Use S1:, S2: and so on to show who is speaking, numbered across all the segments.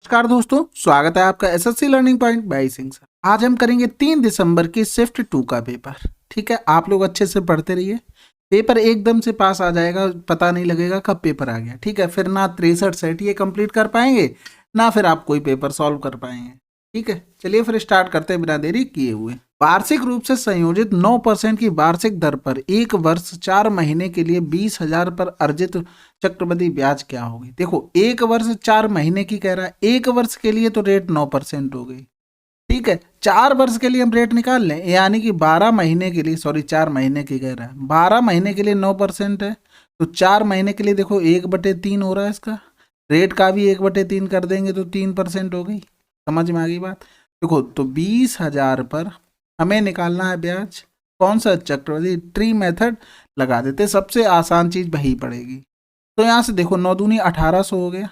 S1: नमस्कार दोस्तों, स्वागत है आपका SSC learning point by Singh sir. आज हम करेंगे 3 दिसंबर की शिफ्ट 2 का पेपर। ठीक है, आप लोग अच्छे से पढ़ते रहिए। पेपर एकदम से पास आ जाएगा, पता नहीं लगेगा कब पेपर आ गया। ठीक है, फिर ना 63 सेट ये कंप्लीट कर पाएंगे, ना फिर आप कोई पेपर सॉल्व कर पाएंगे। ठीक है, चलिए फिर स्टार्ट करते हैं बिना देरी किए हुए। वार्षिक रूप से संयोजित 9% की वार्षिक दर पर एक वर्ष 4 महीने के लिए 20,000 पर अर्जित चक्रवृद्धि ब्याज क्या होगी। देखो, एक वर्ष 4 महीने की कह रहा है, एक वर्ष के लिए तो रेट 9% हो गई। ठीक है, 4 वर्ष के लिए हम रेट निकाल लें, यानी कि 12 महीने के लिए, सॉरी 4 महीने की कह रहा है, 12 महीने के लिए 9% है, तो 4 महीने के लिए देखो 1/3 हो रहा है इसका। रेट का भी 1/3 कर देंगे तो 3% हो गई। समझ में आ गई बात। देखो, तो 20,000 पर हमें निकालना है ब्याज। कौन सा? चक्रवृद्धि ट्री मेथड लगा देते, सबसे आसान चीज वही पड़ेगी। तो यहाँ से देखो 9 दूनी 1800 हो गया।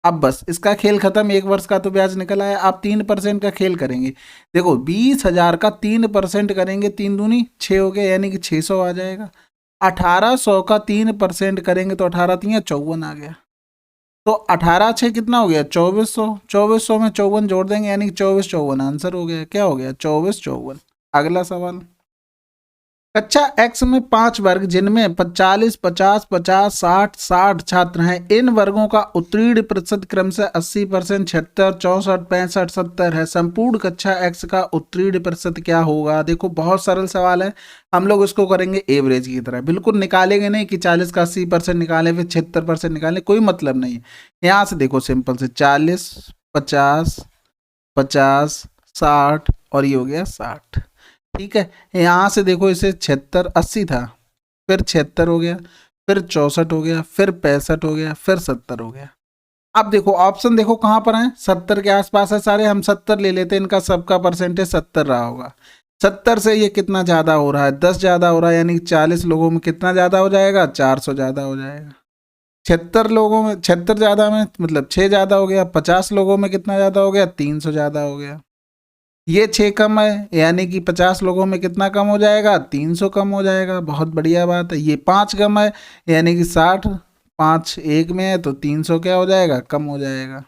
S1: अब बस इसका खेल खत्म, एक वर्ष का तो ब्याज निकल आया। आप 3% का खेल करेंगे। देखो, 20,000 का 3% करेंगे, 3 दूनी 6 हो गया, यानी कि 600 आ जाएगा। 1800 का 3% करेंगे तो 18 तिया 54 आ गया। तो 18 6 कितना हो गया? 2400। 2400 में 54 जोड़ देंगे, यानी कि 24 54 आंसर हो गया। क्या हो गया? 24 54। अगला सवाल। कक्षा एक्स में 5 वर्ग जिनमें 40 50 50 60 60 छात्र हैं, इन वर्गों का उत्तीर्ण प्रतिशत क्रमशः 80%, 76 64 65 70 है। संपूर्ण कक्षा एक्स का उत्तीर्ण प्रतिशत क्या होगा? देखो, बहुत सरल सवाल है। हम लोग इसको करेंगे एवरेज की तरह, बिल्कुल निकालेंगे नहीं कि 40 का 80% निकालें फिर 76% निकालें, कोई मतलब नहीं है। यहाँ से देखो सिंपल से 40 50 50 60 और ये हो गया 60। ठीक है, यहाँ से देखो इसे 76 80 था, फिर 76 हो गया, फिर 64 हो गया, फिर 65 हो गया, फिर 70 हो गया। अब देखो ऑप्शन देखो कहाँ पर है, 70 के आसपास है सारे। हम 70 ले लेते हैं, इनका सबका परसेंटेज 70 रहा होगा। 70 से ये कितना ज्यादा हो रहा है? 10 ज्यादा हो रहा है, यानी 40 लोगों में कितना ज्यादा हो जाएगा? 400 ज्यादा हो जाएगा। 76 लोगों में 76 ज्यादा में मतलब 6 ज्यादा हो गया। 50 लोगों में कितना ज्यादा हो गया? 300 ज्यादा हो गया। ये 6 कम है, यानी कि 50 लोगों में कितना कम हो जाएगा? 300 कम हो जाएगा। बहुत बढ़िया बात है। ये 5 कम है, यानी कि 60 5 1 में है, तो 300 क्या हो जाएगा? कम हो जाएगा।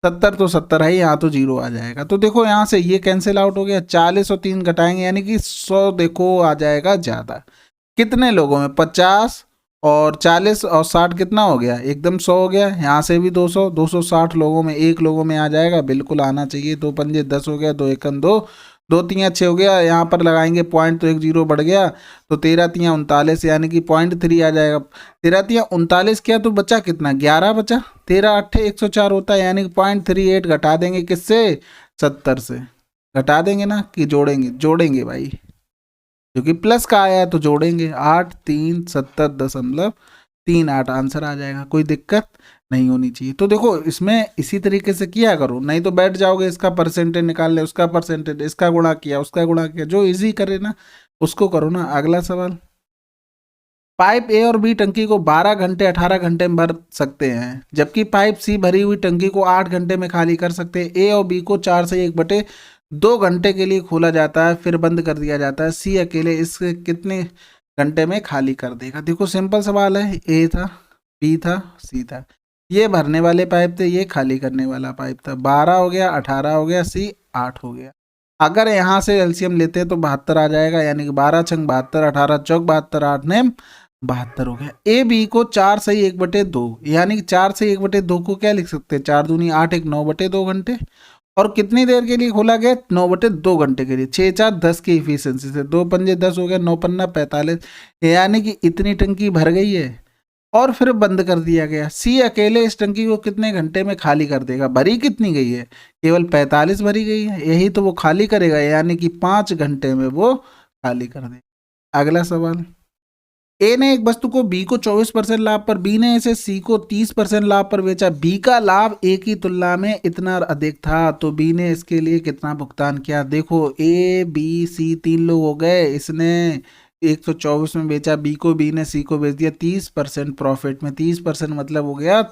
S1: 70 तो 70 है, यहाँ तो 0 आ जाएगा। तो देखो यहाँ से ये कैंसिल आउट हो गया। 40 और 3 घटाएंगे, यानी कि 100 देखो आ जाएगा ज़्यादा। कितने लोगों में? 50 और 40 और 60 कितना हो गया? एकदम 100 हो गया। यहाँ से भी 200 260 लोगों में, एक लोगों में आ जाएगा, बिल्कुल आना चाहिए। 2 पंजे 10 हो गया, 2 एकम 2 2 तियाँ 6 हो गया। यहाँ पर लगाएंगे पॉइंट तो 1 0 बढ़ गया, तो 13 तियाँ 39, यानी कि 0.3 आ जाएगा। 13 तियाँ 39 किया तो बचा कितना? 11 बचा। 13 8 104 होता है, यानी कि 0.38 घटा देंगे किससे? 70 से। घटा देंगे ना कि जोड़ेंगे? जोड़ेंगे भाई, क्योंकि प्लस का आया है तो जोड़ेंगे। 8 3 70.38 आंसर आ जाएगा। कोई दिक्कत नहीं होनी चाहिए। तो देखो इसमें इसी तरीके से किया करो, नहीं तो बैठ जाओगे इसका परसेंटेज निकाल ले, उसका परसेंटेज, इसका गुणा किया उसका गुणा किया। जो इजी करे ना उसको करो ना। अगला सवाल। पाइप ए और बी टंकी को 12 घंटे 18 घंटे में भर सकते हैं, जबकि पाइप सी भरी हुई टंकी को 8 घंटे में खाली कर सकते हैं। ए और बी को 4 से 1/2 घंटे के लिए खोला जाता है, फिर बंद कर दिया जाता है। सी अकेले इसके कितने घंटे में खाली कर देगा? देखो सिंपल सवाल है। ए था, बी था, सी था। ये भरने वाले पाइप थे, ये खाली करने वाला पाइप था। 12 हो गया, 18 हो गया, सी 8 हो गया। अगर यहाँ से एलसीएम लेते हैं तो 72 आ जाएगा, यानी कि 12 छंग 72, 18 चौक 72, 8 ने 72 हो गया। ए बी को 4 से 1/2, यानी कि 4 से 1/2 को क्या लिख सकते हैं? 4 दूनी 8 1 9/2 घंटे। और कितनी देर के लिए खोला गया? 9/2 घंटे के लिए। 6 4 10 की इफिशियंसी से 2 पंजे 10 हो गया, 9 पन्ना 45, यानी कि इतनी टंकी भर गई है और फिर बंद कर दिया गया। सी अकेले इस टंकी को कितने घंटे में खाली कर देगा? भरी कितनी गई है? केवल 45 भरी गई है, यही तो वो खाली करेगा, यानी कि 5 घंटे में वो खाली कर देगा। अगला सवाल। ए ने एक वस्तु को बी को 24% लाभ पर, बी ने इसे सी को 30% लाभ पर बेचा। बी का लाभ ए की तुलना में इतना अधिक था, तो बी ने इसके लिए कितना भुगतान किया? देखो ए बी सी 3 लोग हो गए, इसने 124 में बेचा बी को, बी ने सी को बेच दिया 30% प्रॉफिट में। 30% मतलब हो गया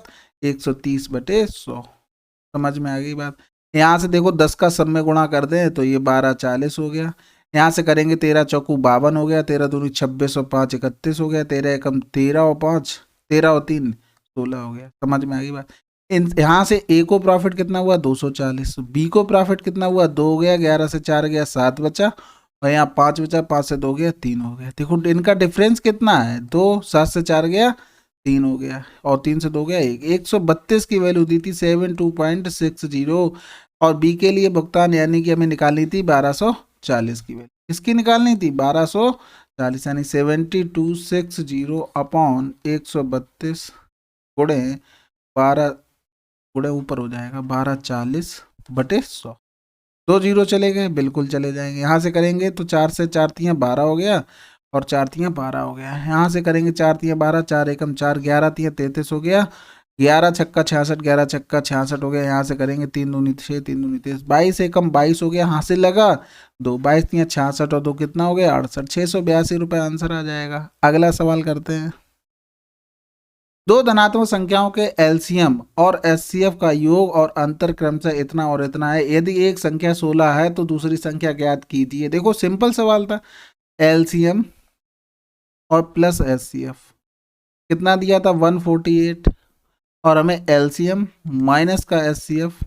S1: 130/100। समझ में आ गई बात। यहाँ से देखो 10 का सब में गुणा कर दें तो ये 12 40 हो गया। यहाँ से करेंगे 13 चौकू 52 हो गया, 13 दूनी 26 और 5 31 हो गया, 13 एकम 13 और 5 13 और 3 16 हो गया। समझ में आ गई बात। यहाँ से ए को प्रॉफिट कितना हुआ 240, बी को प्रॉफिट कितना हुआ 2 हो गया, 11 से 4 गया 7 बचा, और यहाँ 5 बचा, 5 से 2 गया 3 हो गया। देखो इनका डिफरेंस कितना है 2, 7 से 4 गया 3 हो गया, और 3 से 2 गया 1। 132 की वैल्यू दी थी 72.60, और बी के लिए भुगतान यानी कि हमें निकालनी थी 1240 की वैल्यू। किसकी निकालनी थी 1240, यानी 7260 अपॉन 132 गुणे 12 गुणे ऊपर हो जाएगा 1240/100। 2 जीरो चले गए, बिल्कुल चले जाएंगे। यहाँ से करेंगे तो 4 से 4 तियाँ 12 हो गया, और 4 तियाँ 12 हो गया। यहाँ से करेंगे 4 तियाँ 12, 4 एकम 4, 11 तियाँ 33 हो गया, 11 छक्का 66, 11 छक्का 66 हो गया। यहाँ से करेंगे 3 दूनी 6, 3 दूनी 23, 22 एकम 22 हो गया। हासिल लगा 2, 22 तियाँ 66 और 2 कितना हो गया 68, 682 रुपये आंसर आ जाएगा। अगला सवाल करते हैं। दो धनात्मक संख्याओं के एलसीएम और एचसीएफ का योग और अंतर क्रमशः इतना और इतना है। यदि एक संख्या 16 है तो दूसरी संख्या ज्ञात कीजिए। देखो सिंपल सवाल था, एलसीएम और प्लस एचसीएफ कितना दिया था 148, और हमें एलसीएम माइनस का एचसीएफ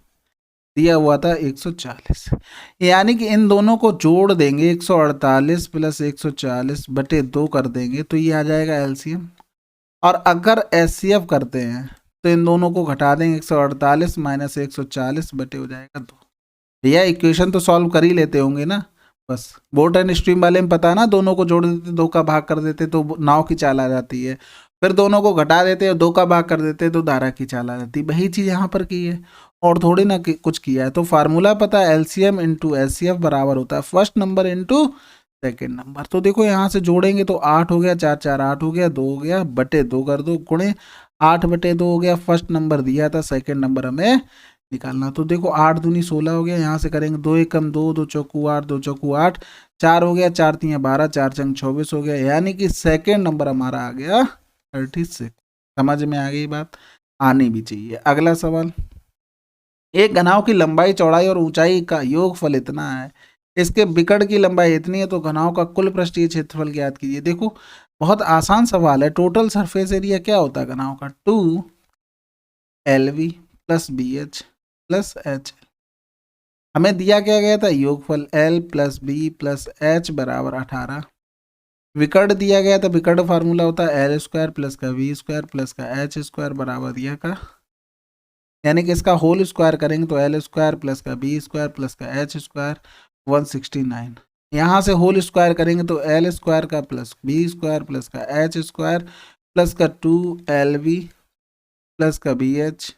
S1: दिया हुआ था 140, यानी कि इन दोनों को जोड़ देंगे 148 प्लस 140/2 कर देंगे तो ये आ जाएगा एलसीएम। और अगर एचसीएफ करते हैं तो इन दोनों को घटा देंगे 148 माइनस 140 बटे हो जाएगा 2। भैया इक्वेशन तो सॉल्व कर ही लेते होंगे ना, बस बोट एंड स्ट्रीम वाले में पता है ना, दोनों को जोड़ देते 2 का भाग कर देते तो नाव की चाल आ जाती है, फिर दोनों को घटा देते और 2 का भाग कर देते तो धारा की चाल आ जाती है। वही चीज़ यहाँ पर की है और थोड़ी ना कुछ किया है। तो फार्मूला पता है एलसीएम इंटू एचसीएफ बराबर होता है first number into second number. तो देखो यहाँ से जोड़ेंगे तो 8 हो गया, 4 4 8 हो गया, 2 हो गया, बटे 2 कर दो, गुणे 8/2 हो गया। फर्स्ट नंबर दिया था, सेकेंड नंबर हमें निकालना। तो देखो 8 दूनी 16 हो गया, यहाँ से करेंगे 2 एकम 2, 2 चौकू 8, 2 चौकू 8, 4 हो गया, 4 तियाँ 12, 4 चंग 24 हो गया, यानी कि सेकेंड नंबर हमारा आ गया 36। समझ में आ गई बात, आनी भी चाहिए। अगला सवाल, एक घनाव की लंबाई चौड़ाई और ऊंचाई का योगफल इतना है, इसके विकर्ण की लंबाई इतनी है, तो घनाव का कुल पृष्ठीय क्षेत्रफल ज्ञात कीजिए। देखो बहुत आसान सवाल है। टोटल सरफेस एरिया क्या होता है घनाव का 2LV plus BH plus H। हमें दिया क्या गया था योगफल L plus B plus H बराबर 18। विकर्ण दिया गया था, विकर्ण फार्मूला होता है L स्क्वायर प्लस का V स्क्वायर प्लस का H स्क्वायर बराबर दिया का, यानी कि इसका होल स्क्वायर करेंगे तो L स्क्वायर प्लस का B स्क्वायर प्लस का H स्क्वायर 169। यहाँ से होल स्क्वायर करेंगे तो L स्क्वायर का प्लस B स्क्वायर प्लस का H स्क्वायर प्लस का 2LV प्लस का BH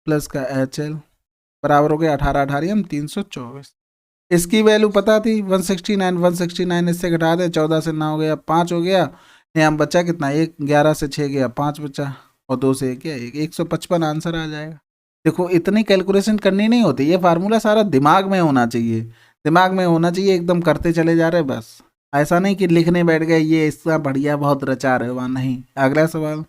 S1: प्लस का HL बराबर हो गया 18 18 324। इसकी वैल्यू पता थी 169, 169 इससे घटा दें 14 से 9 हो गया 5 हो गया, यहाँ बचा कितना 1, 11 से 6 गया 5 बचा, और 2 से 1 गया 1, 155 आंसर आ जाएगा। देखो इतनी कैलकुलेशन करनी नहीं होती, ये फार्मूला सारा दिमाग में होना चाहिए, दिमाग में होना चाहिए, एकदम करते चले जा रहे बस, ऐसा नहीं कि लिखने बैठ गए ये इसका बढ़िया बहुत रचा रहे वहाँ, नहीं। अगला सवाल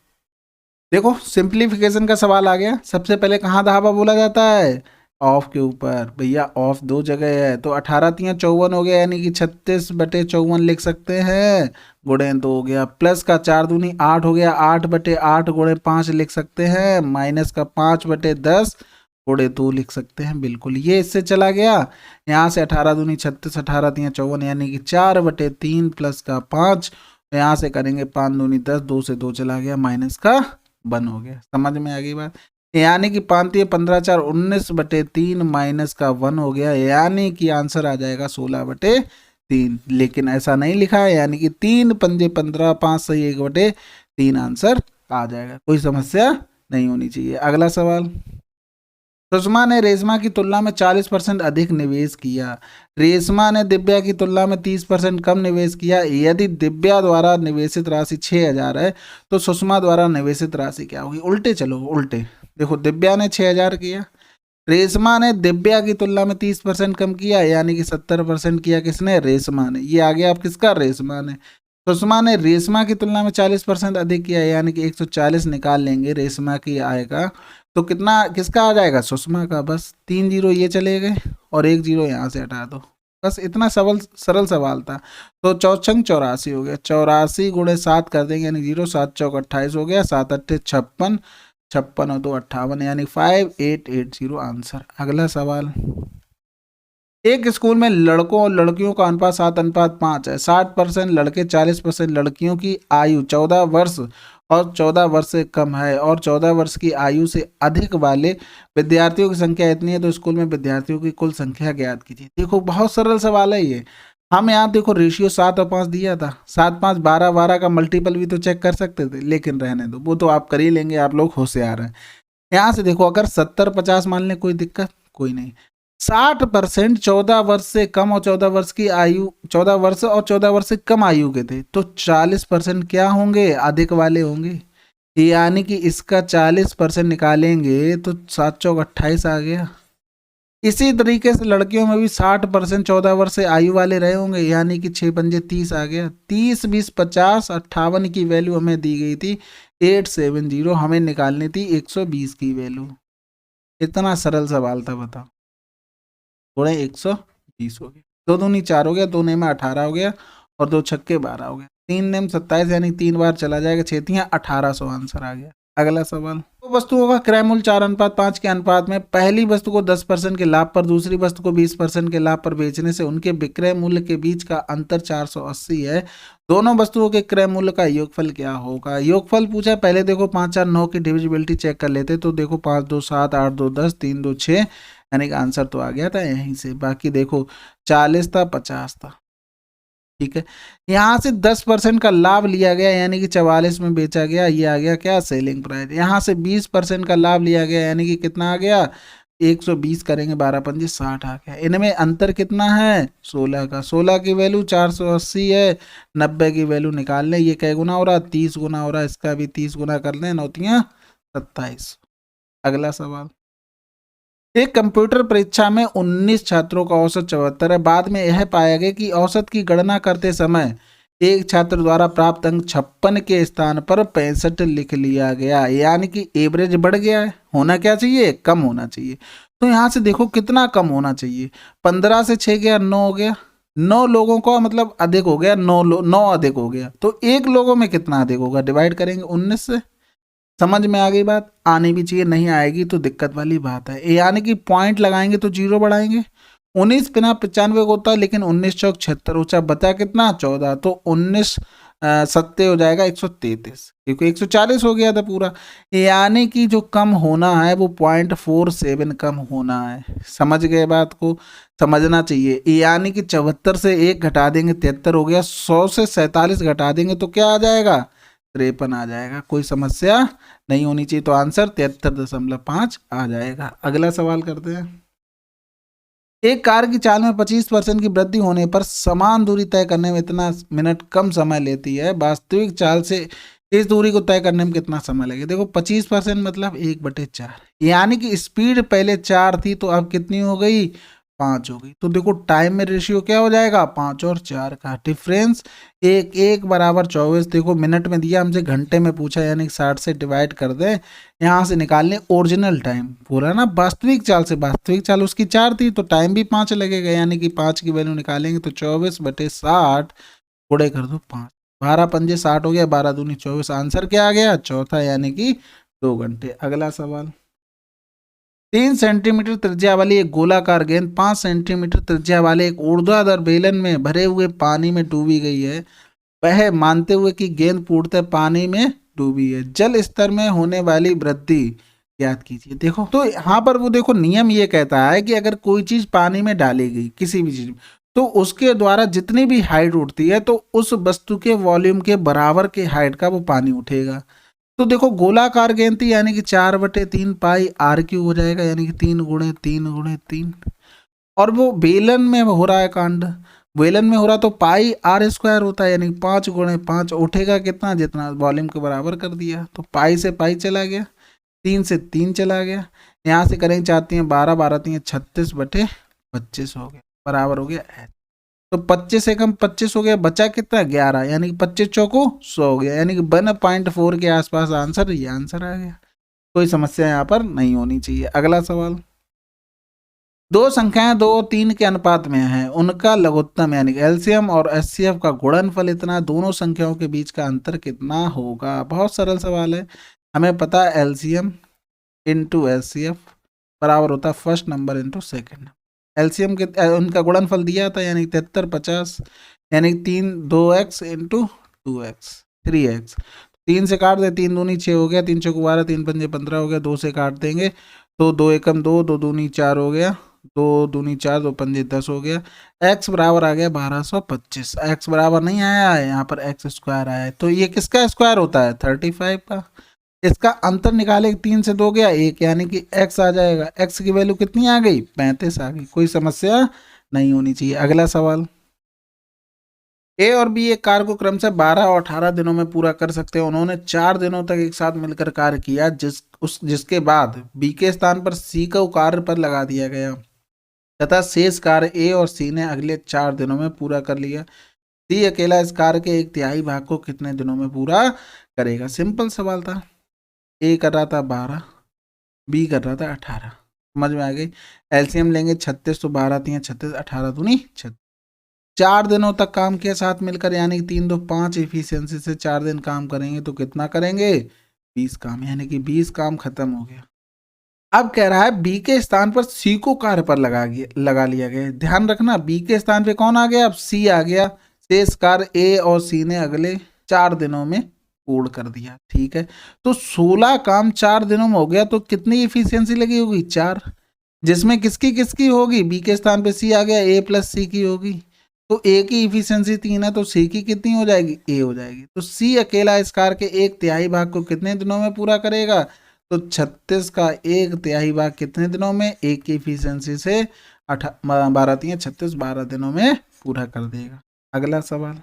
S1: देखो, सिंप्लीफिकेशन का सवाल आ गया। सबसे पहले कहाँ धावा बोला जाता है ऑफ के ऊपर। भैया ऑफ 2 जगह है, तो 18 तियाँ 54 हो गया, यानी कि 36/54 लिख सकते हैं, गुणे 2 हो गया, प्लस का 4 दूनी 8 हो गया, 8/8 गुणे 5 लिख सकते हैं, माइनस का 5/10 गुणे 2 लिख सकते हैं। बिल्कुल ये इससे चला गया, यहाँ से 18 दूनी 36, 18 तियाँ 54, यानी कि 4/3 प्लस का 5, यहाँ से करेंगे 5 दूनी 10, 2 से 2 चला गया, माइनस का 1 हो गया। समझ में आ गई बात, यानी कि 5 तियाँ 15 4 19/3 माइनस का 1 हो गया, यानी कि आंसर आ जाएगा 16/3। लेकिन ऐसा नहीं लिखा है, यानी कि 3 पंजे 15, 5 सही 1/3 आंसर आ जाएगा, कोई समस्या नहीं होनी चाहिए। अगला सवाल, सुषमा ने रेशमा की तुलना में 40% अधिक निवेश किया, रेशमा ने दिव्या की तुलना में 30% कम निवेश किया। यदि दिव्या द्वारा निवेशित राशि 6000 है तो सुषमा द्वारा निवेशित राशि क्या होगी। उल्टे चलो, उल्टे देखो, दिव्या ने 6000 किया, रेशमा ने दिव्या की तुलना में 30% कम किया, यानी कि 70% किया किसने, रेशमा ने। ये आ गया आप किसका, रेशमा ने। सुषमा ने रेशमा की तुलना में 40% अधिक किया, यानी कि 140 निकाल लेंगे, रेशमा की आएगा तो कितना किसका आ जाएगा, सुषमा का। बस 3 जीरो ये चले गए और 1 जीरो यहाँ से हटा दो, बस इतना सरल सवाल था। तो 4 84 हो गया, 84 गुणे 7 कर देंगे, यानी 0 7 चौक 28 हो गया, 7 8 56, 56 और 2 58 यानी 5880 आंसर। अगला सवाल, एक स्कूल में लड़कों और लड़कियों का अनुपात 7:5 है। 60% लड़के 40% लड़कियों की आयु 14 वर्ष और 14 वर्ष से कम है और 14 वर्ष की आयु से अधिक वाले विद्यार्थियों की संख्या इतनी है, तो स्कूल में विद्यार्थियों की कुल संख्या ज्ञात कीजिए। देखो बहुत सरल सवाल है ये। हम यहाँ देखो रेशियो 7 और 5 दिया था, 7 5 12, 12 का मल्टीपल भी तो चेक कर सकते थे, लेकिन रहने दो, वो तो आप कर ही लेंगे, आप लोग होशियार हैं। यहाँ से देखो अगर 70 50 मान लें, कोई दिक्कत कोई नहीं। 60% 14 वर्ष से कम और 14 वर्ष की आयु, 14 वर्ष और 14 वर्ष से कम आयु के थे, तो 40% क्या होंगे, अधिक वाले होंगे। यानी कि इसका 40% निकालेंगे तो 7 चौक 28 आ गया। इसी तरीके से लड़कियों में भी 60% 14 वर्ष से आयु वाले रहे होंगे, यानी कि 6 पंजे 30 आ गया। 30 20 50 58 की वैल्यू हमें दी गई थी 870, हमें निकालनी थी 120 की वैल्यू। इतना सरल सवाल था, बताओ। थोड़े 120 हो गया, 2 दूनी 4 हो गया, 2 ने में 18 हो गया और 2 छक्के 12 हो गया, 3 ने में 27 यानी 3 बार चला जाएगा, 6 1800 आंसर आ गया। अगला सवाल, तो वस्तुओं का क्रय मूल्य 4:5 के अनुपात में पहली वस्तु को 10% के लाभ पर दूसरी वस्तु को 20% के लाभ पर बेचने से उनके विक्रय मूल्य के बीच का अंतर 480 है। दोनों वस्तुओं के क्रय मूल्य का योगफल क्या होगा। योगफल पूछा, पहले देखो 5 4 9 की डिविजिबिलिटी चेक कर लेते, तो देखो 5 2 7 8 2 10 3 2 6, यानी कि आंसर तो आ गया था यहीं से। बाकी देखो 40 था 50 था, ठीक है। यहाँ से 10% का लाभ लिया गया, यानी कि 44 में बेचा गया, ये आ गया क्या, सेलिंग प्राइस। यहाँ से 20% का लाभ लिया गया, यानी कि कितना आ गया, 120 करेंगे 12 पंजे 60 आ गया। इनमें अंतर कितना है, 16 का। 16 की वैल्यू 480 है, 90 की वैल्यू निकाल लें। ये कै गुना हो रहा, 30 गुना हो रहा, इसका भी 30 गुना कर लें, 9 तियां 27। अगला सवाल, एक कंप्यूटर परीक्षा में 19 छात्रों का औसत 74 है। बाद में यह पाया गया कि औसत की गणना करते समय एक छात्र द्वारा प्राप्त अंक 56 के स्थान पर 65 लिख लिया गया, यानी कि एवरेज बढ़ गया है। होना क्या चाहिए, कम होना चाहिए। तो यहाँ से देखो कितना कम होना चाहिए, 15 से 6 गया 9 हो गया, 9 लोगों का मतलब अधिक हो गया, 9 अधिक हो गया, तो एक लोगों में कितना अधिक होगा, डिवाइड करेंगे 19 से। समझ में आ गई बात, आनी भी चाहिए, नहीं आएगी तो दिक्कत वाली बात है। यानी कि पॉइंट लगाएंगे तो 0 बढ़ाएंगे। 19 बिना 95 होता है, लेकिन 19 चौक 76 ऊंचा बचा कितना, 14, तो 19 सत्ते हो जाएगा 133, क्योंकि 140 हो गया था पूरा। यानी कि जो कम होना है वो 0.47 कम होना है। समझ गए बात को, समझना चाहिए। यानी कि 74 से 1 घटा देंगे 73 हो गया, 100 से 47 घटा देंगे तो क्या आ जाएगा, 53 आ जाएगा। कोई समस्या नहीं होनी चाहिए, तो आंसर 73.5 आ जाएगा। अगला सवाल करते हैं, एक कार की चाल में 25% की वृद्धि होने पर समान दूरी तय करने में इतना मिनट कम समय लेती है, वास्तविक चाल से इस दूरी को तय करने में कितना समय लगेगा। देखो 25% मतलब 1/4, यानी कि स्पीड पहले 4 थी तो अब कितनी हो गई, 5 हो गई। तो देखो टाइम में रेशियो क्या हो जाएगा, 5 और 4 का डिफरेंस, 1 1 बराबर 24। देखो मिनट में दिया, हमसे घंटे में पूछा, यानी 60 से डिवाइड कर दें, यहाँ से निकाल लें ओरिजिनल टाइम पूरा ना, वास्तविक चाल से। वास्तविक चाल उसकी 4 थी तो टाइम भी 5 लगेगा, यानी कि 5 की वैल्यू निकालेंगे तो 24/60 गुणे कर दो 5, 12 पंजे 60 हो गया, 12 दूनी 24, आंसर क्या आ गया, चौथा, यानी कि 2 घंटे। अगला सवाल, 3 सेंटीमीटर त्रिज्या वाली एक गोलाकार गेंद 5 सेंटीमीटर त्रिज्या वाले एक ऊर्ध्वाधर बेलन में भरे हुए पानी में डूबी गई है। वह मानते हुए कि गेंद पूर्णतः पानी में डूबी है, जल स्तर में होने वाली वृद्धि याद कीजिए। देखो तो यहाँ पर वो देखो नियम ये कहता है कि अगर कोई चीज पानी में डाली गई, किसी भी चीज, तो उसके द्वारा जितनी भी हाइट उठती है तो उस वस्तु के वॉल्यूम के बराबर के हाइट का वो पानी उठेगा। तो देखो गोलाकार गेंद थी, यानी कि 4/3 पाई r³ हो जाएगा, यानी कि 3 गुणे 3 गुणे 3। और वो बेलन में हो रहा है कांड, बेलन में हो रहा तो पाई r² होता है, यानी 5 गुणे 5 उठेगा कितना, जितना वॉल्यूम के बराबर कर दिया। तो पाई से पाई चला गया, 3 से 3 चला गया, यहाँ से करेंगे चाहती हैं 12 12 3 36/25 हो गया, बराबर हो गया। तो 25 से कम 25 हो गया, बचा कितना 11, यानी कि 25 चौको 100 हो गया, यानी कि 1.4 के आसपास आंसर, ये आंसर आ गया। कोई समस्या यहाँ पर नहीं होनी चाहिए। अगला सवाल, दो संख्याएं 2 और 3 के अनुपात में हैं, उनका लघुत्तम यानी कि एलसीएम और एचसीएफ का गुणनफल इतना, दोनों संख्याओं के बीच का अंतर कितना होगा। बहुत सरल सवाल है, हमें पता है एलसीएम इंटू एचसीएफ बराबर होता है first number into second. LCM के उनका गुणनफल दिया था, यानी 73 50, यानी 3 2x इंटू 2x 3x। 3 से काट दे, 3 दूनी 6 हो गया, 3 चौक 12, 3 पंजे 15 हो गया, 2 से काट देंगे तो 2 एकम 2, 2 दूनी 4 हो गया, 2 दूनी 4, 2 पंजे 10 हो गया। x बराबर आ गया 1225। x बराबर नहीं आया है, यहाँ पर x स्क्वायर आया है, तो ये किसका स्क्वायर होता है 35 का। इसका अंतर निकाले, 3 से 2 गया 1, यानी कि x आ जाएगा। x की वैल्यू कितनी आ गई 35 आ गई। कोई समस्या नहीं होनी चाहिए। अगला सवाल, ए और बी एक कार्य को क्रमशः 12 और 18 दिनों में पूरा कर सकते हैं। उन्होंने 4 दिनों तक एक साथ मिलकर कार्य किया, जिसके बाद बी के स्थान पर सी को कार्य पर लगा दिया गया तथा शेष कार्य ए और सी ने अगले 4 दिनों में पूरा कर लिया। सी अकेला इस कार्य के 1/3 भाग को कितने दिनों में पूरा करेगा। सिंपल सवाल था। ए कर रहा था 12, बी कर रहा था 18। समझ में आ गई। एलसीएम लेंगे 36, तो 12 3 36, 18 दूनी 36। 4 दिनों तक काम किया साथ मिलकर, यानी कि 3 2 5 इफिशियंसी से 4 दिन काम करेंगे तो कितना करेंगे 20 काम, यानी कि 20 काम खत्म हो गया। अब कह रहा है बी के स्थान पर सी को कार्य पर लगा लिया गया। ध्यान रखना, बी के स्थान पे कौन आ गया, अब सी आ गया। शेष कार्य ए और सी ने अगले 4 दिनों में पूर्ण कर दिया। ठीक है, तो 16 काम 4 दिनों में हो गया, तो कितनी इफिशियंसी लगी होगी 4, जिसमें किसकी किसकी होगी, बी के स्थान पे सी आ गया, ए प्लस सी की होगी। तो ए की इफिशियंसी 3 है, तो सी की कितनी हो जाएगी, ए हो जाएगी। तो सी अकेला इस कार्य के 1/3 भाग को कितने दिनों में पूरा करेगा, तो 36 का 1/3 भाग कितने दिनों में, ए की इफिशियंसी से 12 3 36, 12 दिनों में पूरा कर देगा। अगला सवाल,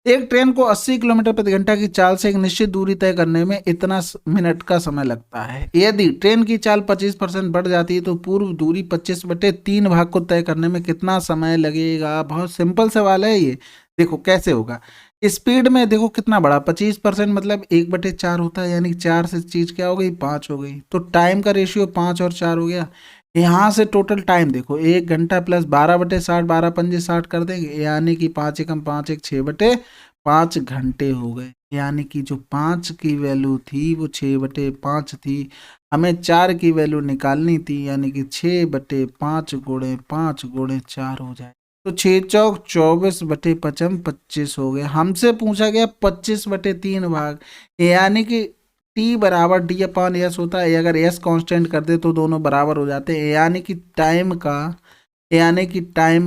S1: एक ट्रेन को 80 किलोमीटर प्रति घंटा की चाल से एक निश्चित दूरी तय करने में इतना मिनट का समय लगता है। यदि ट्रेन की चाल 25% बढ़ जाती है तो पूर्व दूरी 25/3 भाग को तय करने में कितना समय लगेगा। बहुत सिंपल सवाल है ये। देखो कैसे होगा, स्पीड में देखो कितना बड़ा 25% मतलब 1/4 होता है, यानी 4 से चीज क्या हो गई 5 हो गई। तो टाइम का रेशियो 5 और 4 हो गया। यहाँ से टोटल टाइम देखो 1 घंटा प्लस 12/60, 12 पंजे 60 कर देंगे, यानी कि 5 एकम 5 1 6/5 घंटे हो गए। यानी कि जो 5 की वैल्यू थी वो 6/5 थी, हमें 4 की वैल्यू निकालनी थी, यानी कि 6/5 गुणे 5 गुणे 4 हो जाए, तो 6 चौक 24/5 25 हो गए। हमसे पूछा गया 25/3 भाग, यानी कि टी बराबर डी अपॉन एस होता है। अगर एस कांस्टेंट कर दे तो दोनों बराबर हो जाते हैं, यानी कि टाइम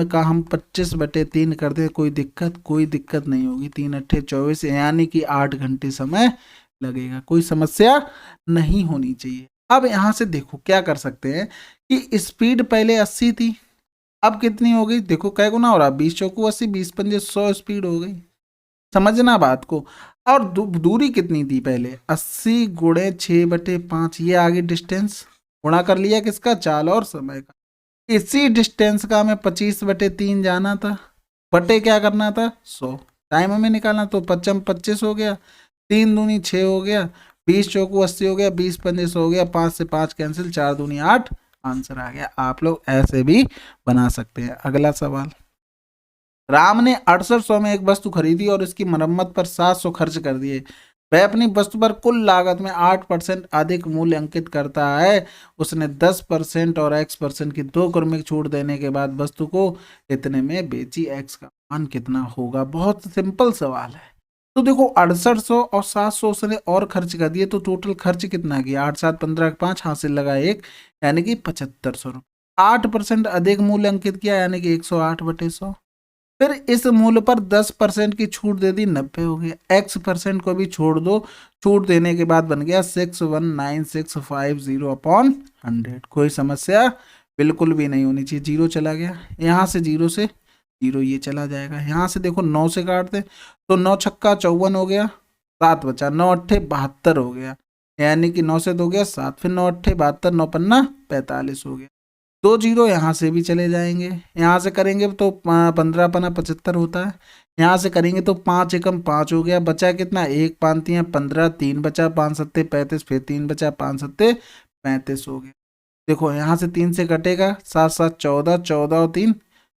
S1: का हम 25/3 कर दे, कोई दिक्कत नहीं होगी। 3 अट्ठे 24, यानी कि 8 घंटे समय लगेगा। कोई समस्या नहीं होनी चाहिए। अब यहाँ से देखो क्या कर सकते हैं कि स्पीड पहले 80 थी, अब कितनी हो गई, देखो कै गुना हो रहा, 20 चौको 80, 20 पंजे 100 स्पीड हो गई। समझना बात को। और दूरी कितनी थी पहले, 80 गुणे 6/5, ये आगे डिस्टेंस गुणा कर लिया किसका, चाल और समय का। इसी डिस्टेंस का हमें 25/3 जाना था, बटे क्या करना था 100, टाइम हमें निकालना, तो 55 25 हो गया, 3 दूनी 6 हो गया, 20 चौको 80 हो गया, 20 पंजे 100 हो गया, 5 से 5 कैंसिल, 4 दूनी 8, आंसर आ गया। आप लोग ऐसे भी बना सकते हैं। अगला सवाल, राम ने 6800 में एक वस्तु खरीदी और इसकी मरम्मत पर 700 खर्च कर दिए। वह अपनी वस्तु पर कुल लागत में 8% अधिक मूल्य अंकित करता है। उसने 10% और x% की 2 क्रमिक छूट देने के बाद वस्तु को इतने में बेची। x का मान कितना होगा। बहुत सिंपल सवाल है। तो देखो 6800 और 700 उसने और खर्च कर दिए, तो टोटल खर्च कितना किया, 8 7 15 5 हासिल लगा 1, यानी कि 7500 रुपये। 8% अधिक मूल्य अंकित किया, यानी कि 108/100। फिर इस मूल्य पर 10% की छूट दे दी, 90 हो गया। x% को भी छोड़ दो, छूट देने के बाद बन गया 619650/100। कोई समस्या बिल्कुल भी नहीं होनी चाहिए। 0 चला गया, यहाँ से 0 से 0 ये चला जाएगा। यहाँ से देखो 9 से काट दे, तो 9 छक्का 54 हो गया, 7 बचा, 9 अट्ठे 72 हो गया, यानी कि 9 से 2 गया 7, फिर 9 अट्ठे 72, 9 पन्ना 45 हो गया। 2 0 यहाँ से भी चले जाएंगे, यहाँ से करेंगे तो 15 पना 75 होता है, यहाँ से करेंगे तो 5 एकम 5 हो गया, बचा कितना 1 5 3 15, 3 बचा, 5 7 35, फिर 3 बचा, 5 7 35 हो गया। देखो यहाँ से 3 से कटेगा, 7 7 14, 14 और 3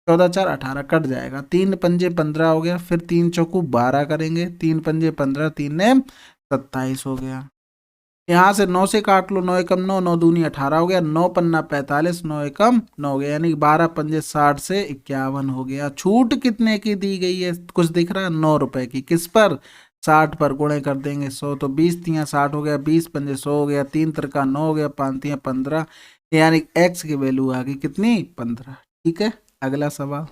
S1: 14 4 18 कट जाएगा, 3 पंजे 15 हो गया, फिर 3 चौकू 12 करेंगे, 3 पंजे 15, 3 ने 27 हो गया। यहाँ से 9 से काट लो, 9 एकम 9, 9 दूनी 18 हो गया, 9 पन्ना 45, 9 एकम 9 हो गया, यानी 12 पंजे 60 से 51 हो गया। छूट कितने की दी गई है, कुछ दिख रहा है? 9 रुपए की। किस पर? 60 पर। गुणे कर देंगे 100, तो 20 तियां 60 हो गया, 20 पंजे 100 हो गया, 3 तिरका 9 हो गया, 5 तियां 15, यानी एक्स की वैल्यू आ गई कितनी? 15। ठीक है, अगला सवाल।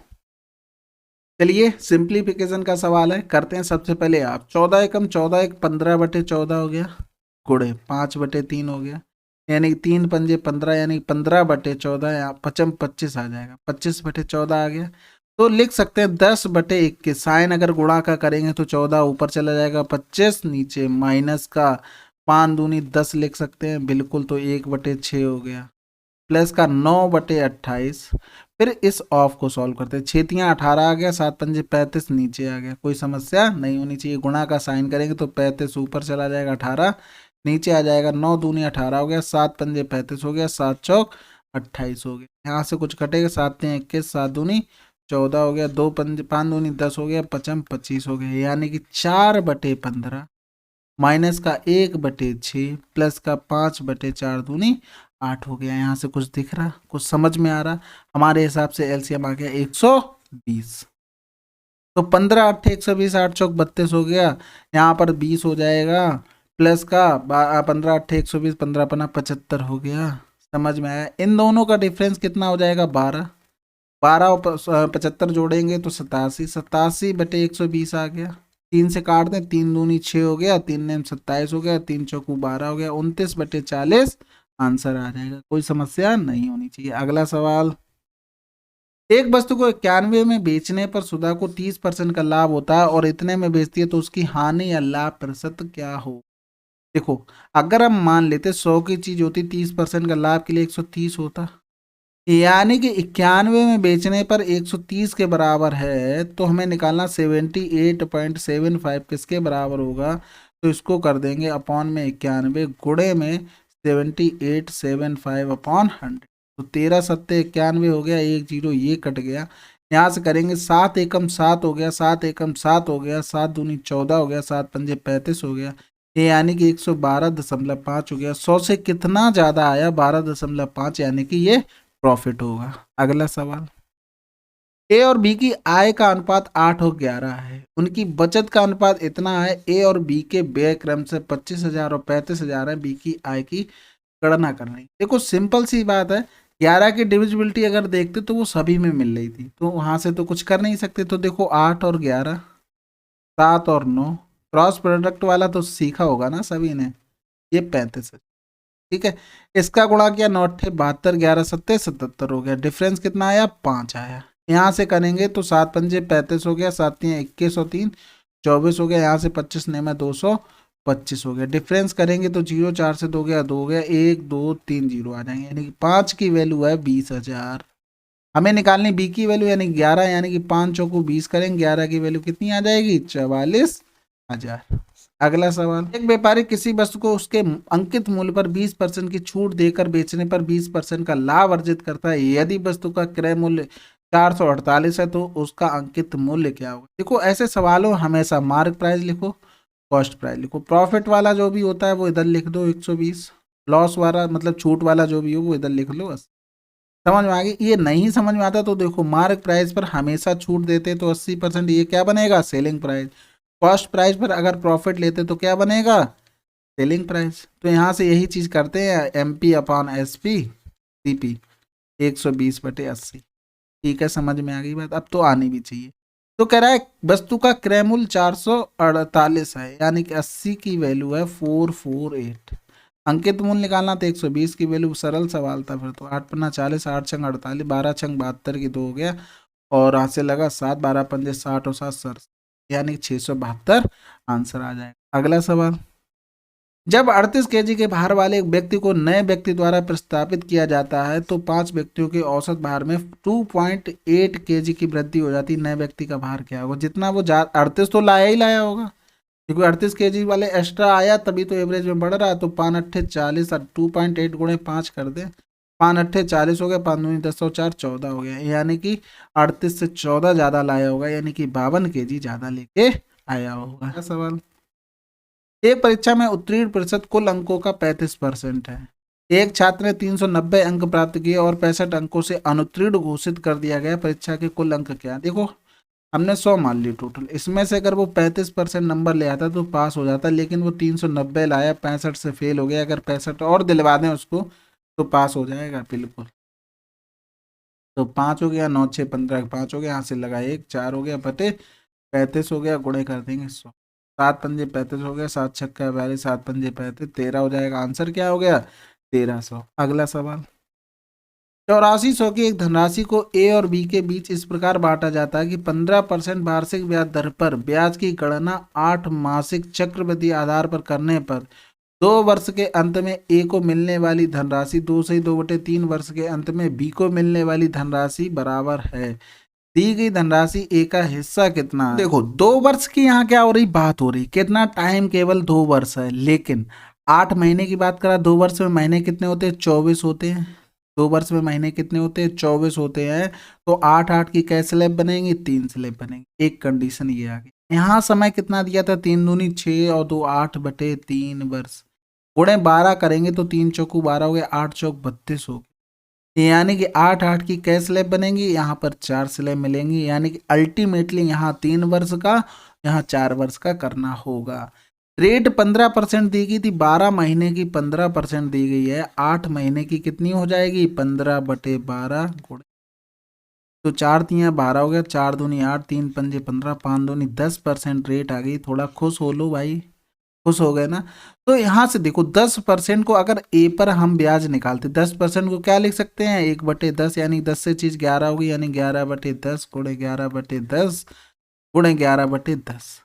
S1: चलिए सिंप्लीफिकेशन का सवाल है, करते हैं। सबसे पहले आप 14 एकम 14 एक 15/14 हो गया, गुणे 5/3 हो गया, यानी 3 पंजे 15, यानी 15/14, यहाँ पचम 25 आ जाएगा, 25/14 आ गया। तो लिख सकते हैं 10/1 के साइन अगर गुणा का करेंगे तो 14 ऊपर चला जाएगा, 25 नीचे, माइनस का 5 दूनी 10 लिख सकते हैं बिल्कुल, तो 1/6 हो गया, प्लस का 9/28। फिर इस ऑफ को सॉल्व करते हैं, 6 तियां 18 आ गया, 7 पंजे 35 नीचे आ गया, कोई समस्या नहीं होनी चाहिए। गुणा का साइन करेंगे तो 35 ऊपर चला जाएगा, 18 नीचे आ जाएगा, 9 दूनी 18 हो गया, 7 पंजे 35 हो गया, 7 चौक 28 हो गया। यहाँ से कुछ कटेगा, 7 तियां 21, 7 दूनी 14 हो गया, 2 पंजे 5 दूनी 10 हो गया, पचम 25 हो गया, यानी कि 4/15 माइनस का 1/6 प्लस का 5/4 दूनी 8 हो गया। यहाँ से कुछ दिख रहा, कुछ समझ में आ रहा? हमारे हिसाब से एलसीएम आ गया 120, तो 15 8 120, 8 चौक 32 हो गया, यहाँ पर 20 हो जाएगा, प्लस का 15 8 120, 15 पना 75 हो गया। समझ में आया? इन दोनों का डिफरेंस कितना हो जाएगा? 12, 12 और 75 जोड़ेंगे तो 87, 87/120 आ गया। 3 से काट दें, 3 दूनी 6 हो गया, 3 नेम 27 हो गया, 3 चौकू 12 हो गया, 29/40 आंसर आ जाएगा, कोई समस्या नहीं होनी चाहिए। अगला सवाल, एक वस्तु को 91 में बेचने पर सुधा को 30% का लाभ होता है और इतने में बेचती है, तो उसकी हानि या लाभ प्रतिशत क्या हो? देखो, अगर हम मान लेते 100 की चीज होती, 30% का लाभ के लिए 130 होता, यानी कि 91 में बेचने पर 130 के बराबर है, तो हमें निकालना 78.75 किसके बराबर होगा? तो इसको कर देंगे अपॉन में 91 गुणे में 7875/100, तो 13 सत्ते 91 हो गया, 1 जीरो ये कट गया। यहाँ से करेंगे 7 एकम 7 हो गया, 7 एकम 7 हो गया, 7 दूनी 14 हो गया, 7 पंजे 35 हो गया, ये यानी कि 112.5 हो गया। 100 से कितना ज्यादा आया? 12.5, यानी कि ये प्रॉफिट होगा। अगला सवाल, ए और बी की आय का अनुपात 8 और 11 है, उनकी बचत का अनुपात इतना है। ए और बी के व्यय क्रम से 25,000 और 35,000 है, बी की आय की गणना करनी। देखो सिंपल सी बात है, 11 की डिविजिबिलिटी अगर देखते तो वो सभी में मिल रही थी, तो वहां से तो कुछ कर नहीं सकते। तो देखो 8 और 11, 7 और 9, क्रॉस प्रोडक्ट वाला तो सीखा होगा ना सभी ने, ये 35 है। ठीक है, इसका गुणा किया, 9 8 72, 11 सत्ते 77 हो गया, डिफरेंस कितना आया? 5 आया। यहाँ से करेंगे तो 7 पंजे 35 हो गया, 7 तियां 21 और 3 24 हो गया, यहाँ से 25 ने में 225 हो गया, डिफरेंस करेंगे तो 0 4 से 2 गया 2 गया, 1 2 3 0 आ जाएंगे, यानी कि 5 की वैल्यू है 20,000। हमें निकालनी बी की वैल्यू, यानी 11, यानी कि 5 चौको 20 करेंगे, 11 की वैल्यू कितनी आ जाएगी? 44,000। अगला सवाल, एक व्यापारी किसी वस्तु को उसके अंकित मूल्य पर 20% की छूट देकर बेचने पर 20% का लाभ अर्जित करता है। यदि वस्तु का क्रय मूल्य 448 है तो उसका अंकित मूल्य क्या होगा? देखो ऐसे सवालों हमेशा मार्क प्राइस लिखो, कॉस्ट प्राइस लिखो, प्रॉफिट वाला जो भी होता है वो इधर लिख दो 120, लॉस वाला मतलब छूट वाला जो भी हो वो इधर लिख लो, बस। समझ में आ गई? ये नहीं समझ में आता तो देखो, मार्क प्राइस पर हमेशा छूट देते तो 80%, ये क्या बनेगा? Selling price. कॉस्ट प्राइस पर अगर प्रॉफिट लेते तो क्या बनेगा? Selling price. तो यहाँ से यही चीज करते हैं, MP/SP CP 120/80। ठीक है, समझ में आ गई बात? अब तो आनी भी चाहिए। तो कह रहा है वस्तु का क्रय मूल्य 448 है, यानी कि 80 की वैल्यू है 448। अंकित मूल्य निकालना तो 120 की वैल्यू, सरल सवाल था फिर तो। 8 पन्ना 40, 8 छंग 48, 12 छंग 72 की 2 हो गया, और यहाँ से लगा 7, 12 पंजे 60 और 7 सर, यानी 672 आंसर आ जाएगा। अगला सवाल, जब 38 केजी के भार वाले एक व्यक्ति को नए व्यक्ति द्वारा प्रस्तावित किया जाता है तो 5 व्यक्तियों के औसत भार में 2.8 केजी की वृद्धि हो जाती है। नए व्यक्ति का भार क्या होगा? जितना वो 38 तो लाया ही लाया होगा, क्योंकि 38 केजी वाले एक्स्ट्रा आया तभी तो एवरेज में बढ़ रहा है। तो 5 अट्ठे 40, 2.8 गुणे 5 कर दे, 5 अट्ठे 40 हो गया, 5 दूनी 10 और 4 14 हो गया, यानी कि 38 से 14 ज्यादा लाया होगा, यानी कि 52 केजी ज्यादा लेके आया होगा। सवाल, एक परीक्षा में उत्तीर्ण प्रतिशत कुल अंकों का 35% है। एक छात्र ने 390 अंक प्राप्त किए और 65 अंकों से अनुत्तीर्ण घोषित कर दिया गया, परीक्षा के कुल अंक क्या है? देखो हमने 100 मान ली टोटल, इसमें से अगर वो 35% नंबर ले आता तो पास हो जाता, लेकिन वो 390 लाया, 65 से फेल हो गया। अगर 65 और दिलवा दें उसको तो पास हो जाएगा बिल्कुल। तो 5 हो गया, 9 6 15, 5 हो गया, यहाँ से लगा 1, 4 हो गया बटे 35 हो गया, गुणे कर देंगे 100, 7 पंजे 35 हो गया, 7 छक्का 42, 7 पंजे 35, 13 हो जाएगा। आंसर क्या हो गया? 1300। अगला सवाल, 8400 की एक धनराशि को ए और बी के बीच इस प्रकार बांटा जाता है कि 15% वार्षिक ब्याज दर पर ब्याज की गणना 8 मासिक चक्रवृद्धि आधार पर करने पर 2 वर्ष के अंत में ए को मिलने वाली धनराशि 2/2/3 वर्ष के अंत में बी को मिलने वाली धनराशि बराबर है। दी गई धनराशि ए का हिस्सा कितना है? देखो 2 वर्ष की यहाँ क्या हो रही बात हो रही, कितना टाइम? केवल 2 वर्ष है, लेकिन 8 महीने की बात करा। 2 वर्ष में महीने कितने होते हैं? 24 होते हैं। 2 वर्ष में महीने कितने होते हैं? 24 होते हैं। तो 8 की कैसे स्लैब बनेंगी? 3 स्लैब बनेंगी। एक कंडीशन ये आ गई। यहाँ समय कितना दिया था? 3 दूनी 6 और 2 8/3 वर्ष, गुणे 12 करेंगे तो 3 चौकू 12 हो गए, 8 चौक 32 हो गए। यानी कि 8 की कैसे स्लैब बनेंगी? यहाँ पर 4 स्लैब मिलेंगी। यानी कि अल्टीमेटली यहाँ 3 वर्ष का, यहाँ 4 वर्ष का करना होगा। रेट 15% दी गई थी, 12 महीने की 15% दी गई है। 8 महीने की कितनी हो जाएगी? 15/12 गुणे, तो 4 तियाँ 12 हो गया, 4 दूनी 8, 3 पंजे 15, 5 दूनी 10% रेट आ गई। थोड़ा खुश हो लो भाई, खुश हो गए ना? तो यहाँ से देखो 10% को अगर ए पर हम ब्याज निकालते, 10% को क्या लिख सकते हैं? 1/10, यानी 10 से चीज 11 होगी, यानी 11/10 गुणे 11/10 गुणे 11/10।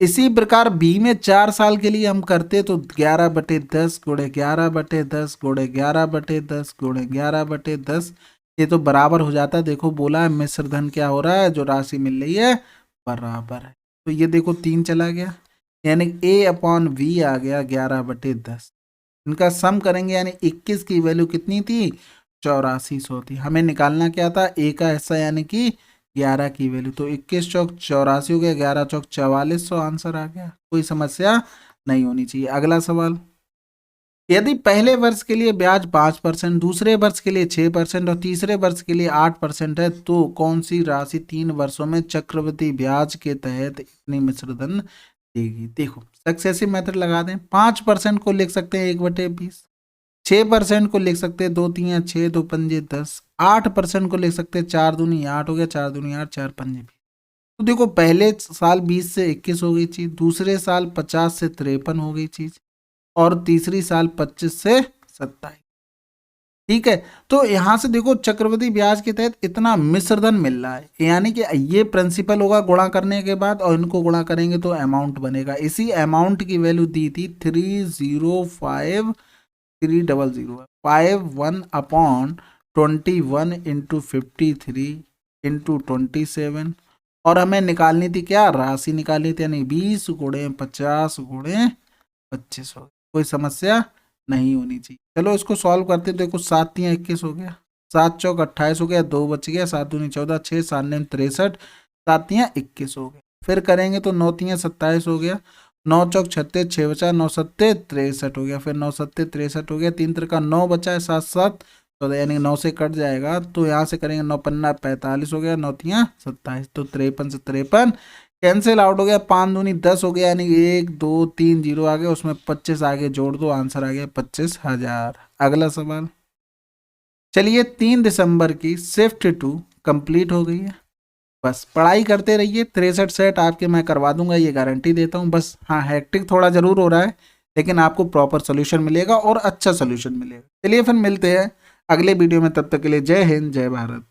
S1: इसी प्रकार बी में 4 साल के लिए हम करते तो 11/10 गुणे 11/10 गुणे 11/10 गुणे 11/10, ये तो बराबर हो जाता। देखो बोला है मिश्र धन क्या हो रहा है, जो राशि मिल रही है बराबर है। तो ये देखो 3 चला गया, यानी A/V आ गया 11/10। इनका सम करेंगे, यानी 21 की वैल्यू कितनी थी? 8400 थी। हमें निकालना क्या था? ए का हिस्सा, यानी कि 11 की वैल्यू। तो 21 चौक 84 हो गया, 11 चौक 4400, आंसर आ गया। कोई समस्या नहीं होनी चाहिए। अगला सवाल, यदि पहले वर्ष के लिए ब्याज 5%, दूसरे वर्ष के लिए 6% और तीसरे वर्ष के लिए 8% है, तो कौन सी राशि 3 वर्षों में चक्रवृद्धि ब्याज के तहत इतनी मिश्रधन देगी? देखो सक्सेसिव मेथड लगा दें। 5% को लिख सकते हैं 1/20, 6% को लिख सकते हैं 2 3 6 2 पंजे 10, 8% को लिख सकते हैं 4 दूनी 8 हो गया, 4 दूनी 8, 4 पंजे 20। तो देखो पहले साल 20 से 21 हो गई चीज, दूसरे साल 50 से 53 हो गई चीज, और तीसरी साल 25 से 27। ठीक है, तो यहां से देखो चक्रवृद्धि ब्याज के तहत इतना मिश्रधन मिल रहा है, यानी कि ये प्रिंसिपल होगा गुणा करने के बाद, और इनको गुणा करेंगे तो अमाउंट बनेगा। इसी अमाउंट की वैल्यू दी थी 305321/21 इंटू 53 इंटू 27, और हमें निकालनी थी क्या? राशि निकालनी थी, यानी 20 गुणे 50 गुणे 25 हो। कोई समस्या नहीं होनी चाहिए। चलो इसको सॉल्व करते, देखो 7 तियाँ 21 हो गया, 7 चौक 28 हो गया, 2 बच गया, 7 दूनी 14, 6 7 नेम 63, 7 तियाँ 21 हो गया। फिर करेंगे तो 9 तियाँ 27 हो गया, 9 चौक 36, 6 बचा, 9 सत्ते 63 हो गया, फिर 9 सत्ते 63 हो गया, 3 तिरका 9 बचा है, 7 7 14, यानी 9 से कट जाएगा, तो यहाँ से करेंगे 9 पन्ना 45 हो गया, 9 तियाँ 27, तो 53 से 53 कैंसिल आउट हो गया, 5 दूनी 10 हो गया, यानी 1 2 3 0 आ गया, उसमें 25 आगे जोड़ दो, आंसर आ गया 25,000। अगला सवाल, चलिए 3 दिसंबर की शिफ्ट 2 कंप्लीट हो गई है। बस पढ़ाई करते रहिए, 63 सेट आपके मैं करवा दूंगा, ये गारंटी देता हूँ। बस हाँ हैक्टिक थोड़ा जरूर हो रहा है, लेकिन आपको प्रॉपर सोल्यूशन मिलेगा और अच्छा सोल्यूशन मिलेगा। चलिए फिर मिलते हैं अगले वीडियो में, तब तक के लिए जय हिंद जय भारत।